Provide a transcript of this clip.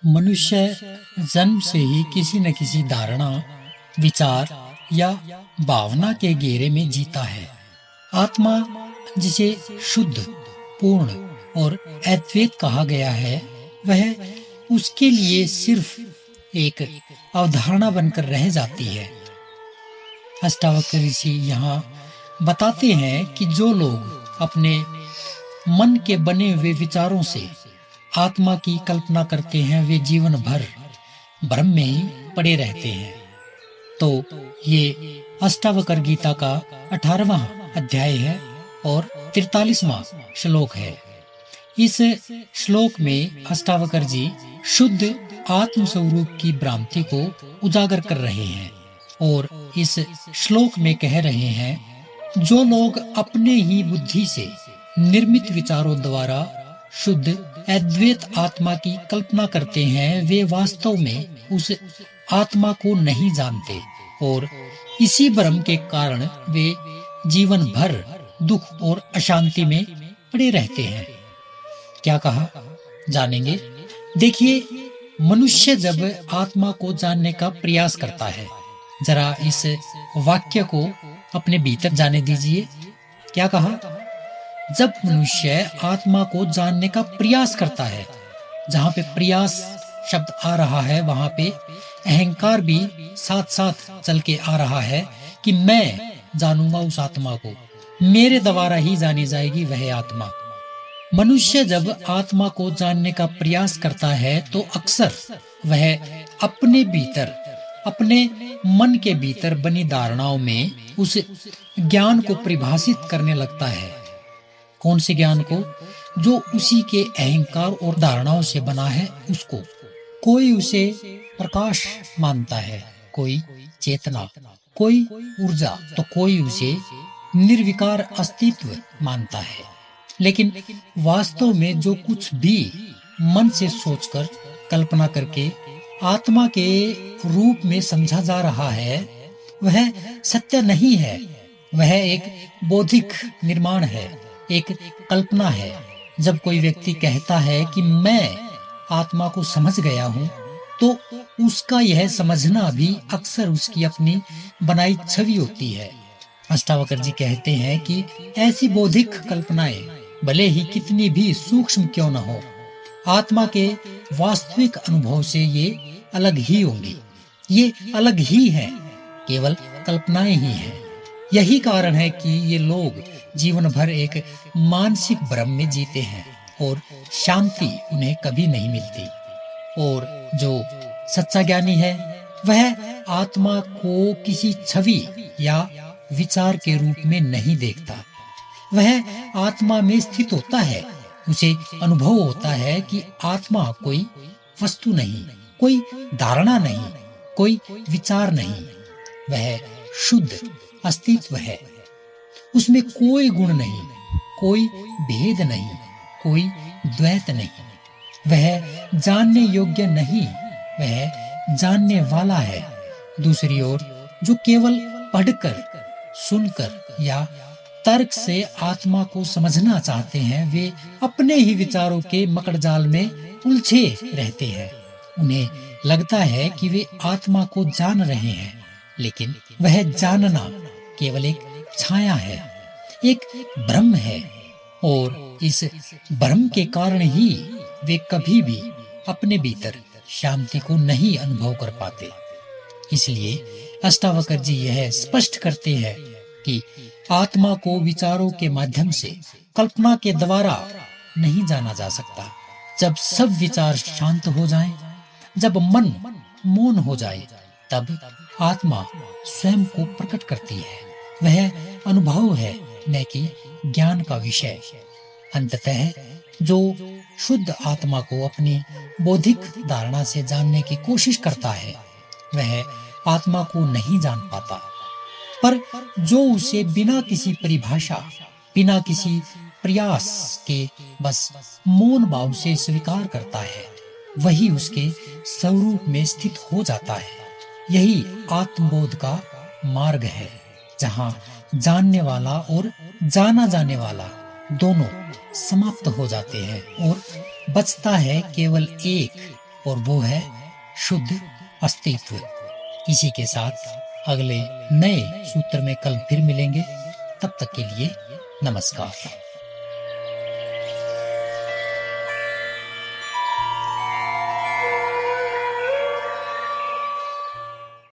मनुष्य जन्म से ही किसी न किसी धारणा, विचार या भावना के घेरे में जीता है। आत्मा, जिसे शुद्ध, पूर्ण और अद्वैत कहा गया है, वह उसके लिए सिर्फ एक अवधारणा बनकर रह जाती है। अष्टावक्र ऋषि यहाँ बताते हैं कि जो लोग अपने मन के बने हुए विचारों से आत्मा की कल्पना करते हैं, वे जीवन भर भ्रम में ही पड़े रहते हैं। तो ये अष्टावक्र गीता का 18वां अध्याय है और 43वां श्लोक है। इस श्लोक में अष्टावक्र जी शुद्ध आत्म स्वरूप की भ्रांति को उजागर कर रहे हैं और इस श्लोक में कह रहे हैं, जो लोग अपने ही बुद्धि से निर्मित विचारों द्वारा शुद्ध अद्वैत आत्मा की कल्पना करते हैं, वे वास्तव में उस आत्मा को नहीं जानते और इसी भ्रम के कारण वे जीवन भर दुख और अशांति में पड़े रहते हैं। क्या कहा, जानेंगे। देखिए, मनुष्य जब आत्मा को जानने का प्रयास करता है, जरा इस वाक्य को अपने भीतर जाने दीजिए। क्या कहा, जब मनुष्य आत्मा को जानने का प्रयास करता है, जहाँ पे प्रयास शब्द आ रहा है वहां पे अहंकार भी साथ साथ चल के आ रहा है कि मैं जानूंगा उस आत्मा को, मेरे द्वारा ही जानी जाएगी वह आत्मा। मनुष्य जब आत्मा को जानने का प्रयास करता है तो अक्सर वह अपने भीतर, अपने मन के भीतर बनी धारणाओं में उस ज्ञान को परिभाषित करने लगता है। कौन से ज्ञान को? जो उसी के अहंकार और धारणाओं से बना है उसको। कोई उसे प्रकाश मानता है, कोई चेतना, कोई ऊर्जा, तो कोई उसे निर्विकार अस्तित्व मानता है। लेकिन वास्तव में जो कुछ भी मन से सोचकर, कल्पना करके आत्मा के रूप में समझा जा रहा है, वह सत्य नहीं है। वह एक बौद्धिक निर्माण है, एक कल्पना है। जब कोई व्यक्ति कहता है कि मैं आत्मा को समझ गया हूँ, तो उसका यह समझना भी अक्सर उसकी अपनी बनाई छवि होती है। अष्टावक्र जी कहते हैं कि ऐसी बौद्धिक कल्पनाएं भले ही कितनी भी सूक्ष्म क्यों न हो, आत्मा के वास्तविक अनुभव से ये अलग ही होंगी। ये अलग ही है, केवल कल्पनाएं ही हैं। यही कारण है कि ये लोग जीवन भर एक मानसिक भ्रम में जीते हैं और शांति उन्हें कभी नहीं मिलती। और जो सच्चा ज्ञानी है, वह आत्मा को किसी छवि या विचार के रूप में नहीं देखता। वह आत्मा में स्थित होता है। उसे अनुभव होता है कि आत्मा कोई वस्तु नहीं, कोई धारणा नहीं, कोई विचार नहीं। वह शुद्ध अस्तित्व है। उसमें कोई गुण नहीं, कोई भेद नहीं, कोई द्वैत नहीं। वह जानने योग्य नहीं, वह जानने वाला है। दूसरी ओर जो केवल पढ़कर, सुनकर या तर्क से आत्मा को समझना चाहते हैं, वे अपने ही विचारों के मकड़जाल में उलझे रहते हैं। उन्हें लगता है कि वे आत्मा को जान रहे हैं, लेकिन वह जानना केवल एक छाया है, एक भ्रम है। और इस भ्रम के कारण ही वे कभी भी अपने भीतर शांति को नहीं अनुभव कर पाते। इसलिए अष्टावक्र जी यह स्पष्ट करते हैं कि आत्मा को विचारों के माध्यम से, कल्पना के द्वारा नहीं जाना जा सकता। जब सब विचार शांत हो जाएं, जब मन मौन हो जाए, तब आत्मा स्वयं को प्रकट करती है। वह अनुभव है, न कि ज्ञान का विषय। अंततः जो शुद्ध आत्मा को अपनी बौद्धिक धारणा से जानने की कोशिश करता है, वह आत्मा को नहीं जान पाता। पर जो उसे बिना किसी परिभाषा, बिना किसी प्रयास के बस मौन भाव से स्वीकार करता है, वही उसके स्वरूप में स्थित हो जाता है। यही आत्मबोध का मार्ग है, जहाँ जानने वाला और जाना जाने वाला दोनों समाप्त हो जाते हैं और बचता है केवल एक और वो है शुद्ध अस्तित्व। इसी के साथ अगले नए सूत्र में कल फिर मिलेंगे। तब तक के लिए नमस्कार।